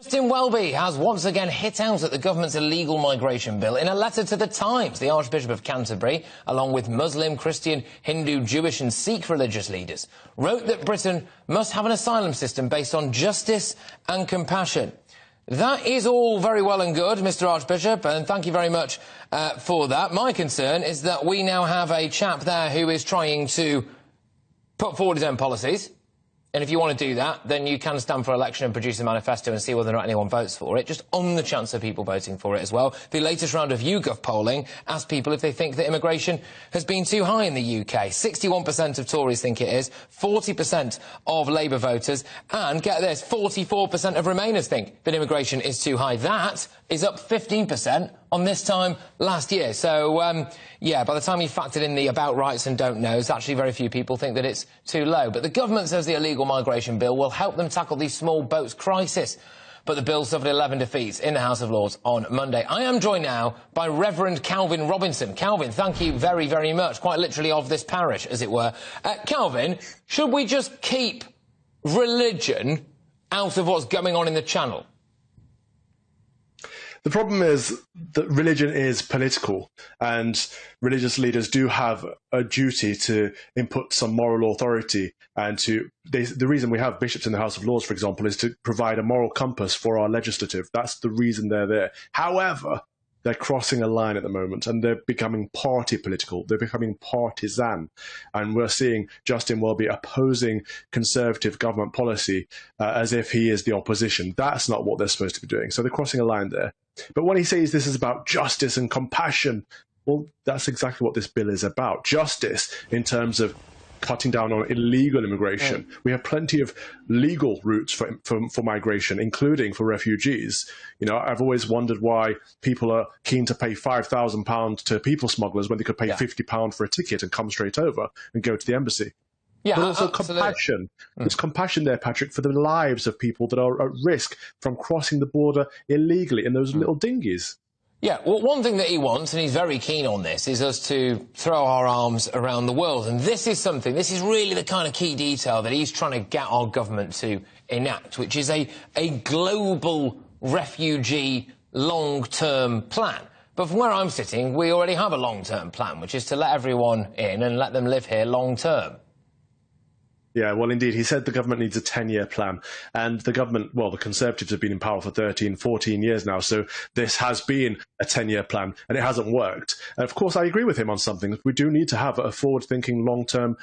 Justin Welby has once again hit out at the government's illegal migration bill. In a letter to the Times, the Archbishop of Canterbury, along with Muslim, Christian, Hindu, Jewish and Sikh religious leaders, wrote that Britain must have an asylum system based on justice and compassion. That is all very well and good, Mr. Archbishop, and thank you very much for that. My concern is that we now have a chap there who is trying to put forward his own policies. And if you want to do that, then you can stand for election and produce a manifesto and see whether or not anyone votes for it, just on the chance of people voting for it as well. The latest round of YouGov polling asked people if they think that immigration has been too high in the UK. 61% of Tories think it is, 40% of Labour voters, and, get this, 44% of Remainers think that immigration is too high. That is up 15% on this time last year. So, yeah, by the time you factored in the about rights and don't knows, actually very few people think that it's too low. But the government says the illegal migration bill will help them tackle the small boats crisis. But the bill suffered 11 defeats in the House of Lords on Monday. I am joined now by Reverend Calvin Robinson. Calvin, thank you very, very much, quite literally of this parish, as it were. Calvin, should we just keep religion out of what's going on in the Channel? The problem is that religion is political, and religious leaders do have a duty to input some moral authority, and the reason we have bishops in the House of Lords, for example, is to provide a moral compass for our legislative. That's the reason they're there. However, they're crossing a line at the moment, and they're becoming party political. They're becoming partisan. And we're seeing Justin Welby opposing Conservative government policy as if he is the opposition. That's not what they're supposed to be doing. So they're crossing a line there. But when he says this is about justice and compassion, well, that's exactly what this bill is about. Justice in terms of cutting down on illegal immigration. We have plenty of legal routes for migration, including for refugees. You know, I've always wondered why people are keen to pay £5,000 to people smugglers when they could pay £50 for a ticket and come straight over and go to the embassy. Yeah, but also compassion. There's compassion there, Patrick, for the lives of people that are at risk from crossing the border illegally in those little dinghies. Yeah, well, one thing that he wants, and he's very keen on this, is us to throw our arms around the world. And this is really the kind of key detail that he's trying to get our government to enact, which is a global refugee long-term plan. But from where I'm sitting, we already have a long-term plan, which is to let everyone in and let them live here long-term. Yeah, well, indeed. He said the government needs a 10-year plan. And the government, well, the Conservatives have been in power for 13, 14 years now. So this has been a 10-year plan, and it hasn't worked. And of course, I agree with him on something. We do need to have a forward-thinking, long-term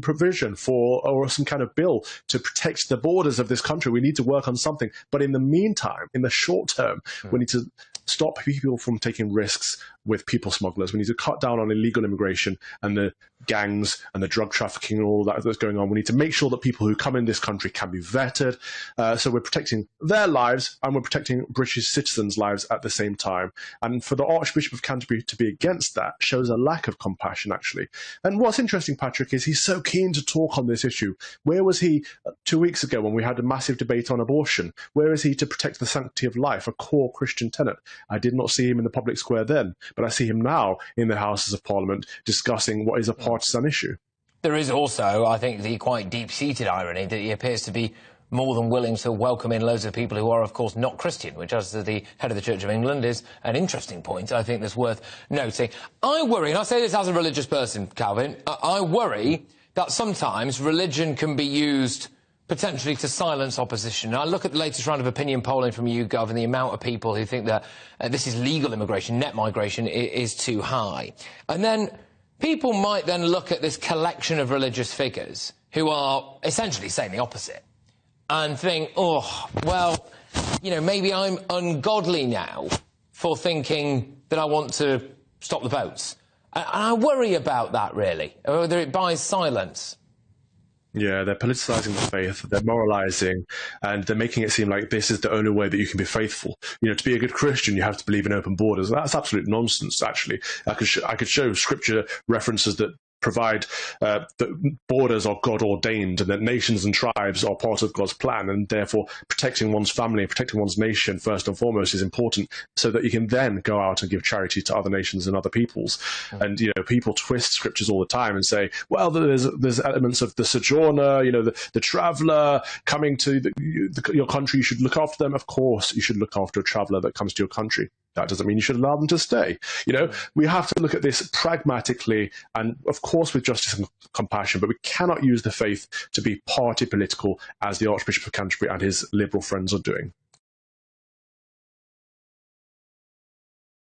provision for, or some kind of bill to protect the borders of this country. We need to work on something. But in the meantime, in the short term, we need to stop people from taking risks with people smugglers. We need to cut down on illegal immigration and the gangs and the drug trafficking and all that that's going on. We need to make sure that people who come in this country can be vetted. So we're protecting their lives and we're protecting British citizens' lives at the same time. And for the Archbishop of Canterbury to be against that shows a lack of compassion, actually. And what's interesting, Patrick, is he's so keen to talk on this issue. Where was he 2 weeks ago when we had a massive debate on abortion? Where is he to protect the sanctity of life, a core Christian tenet? I did not see him in the public square then, but I see him now in the Houses of Parliament discussing what is a partisan issue. There is also, I think, the quite deep-seated irony that he appears to be more than willing to welcome in loads of people who are, of course, not Christian, which, as the head of the Church of England, is an interesting point, I think, that's worth noting. I worry, and I say this as a religious person, Calvin, I worry that sometimes religion can be used potentially to silence opposition. Now, I look at the latest round of opinion polling from YouGov and the amount of people who think that this is legal immigration, net migration, is too high. And then people might then look at this collection of religious figures who are essentially saying the opposite and think, oh, well, you know, maybe I'm ungodly now for thinking that I want to stop the boats. And I worry about that, really, whether it buys silence. Yeah, they're politicizing the faith, they're moralizing, and they're making it seem like this is the only way that you can be faithful. You know, to be a good Christian, you have to believe in open borders. And that's absolute nonsense, actually. I could show scripture references that provide that borders are God ordained and that nations and tribes are part of God's plan, and therefore protecting one's family, protecting one's nation first and foremost is important, so that you can then go out and give charity to other nations and other peoples. And people twist scriptures all the time and say, well, there's elements of the sojourner, the traveller coming to your country, you should look after them. Of course you should look after a traveller that comes to your country. That doesn't mean you should allow them to stay. We have to look at this pragmatically and, of course, with justice and compassion, but we cannot use the faith to be party political, as the Archbishop of Canterbury and his liberal friends are doing.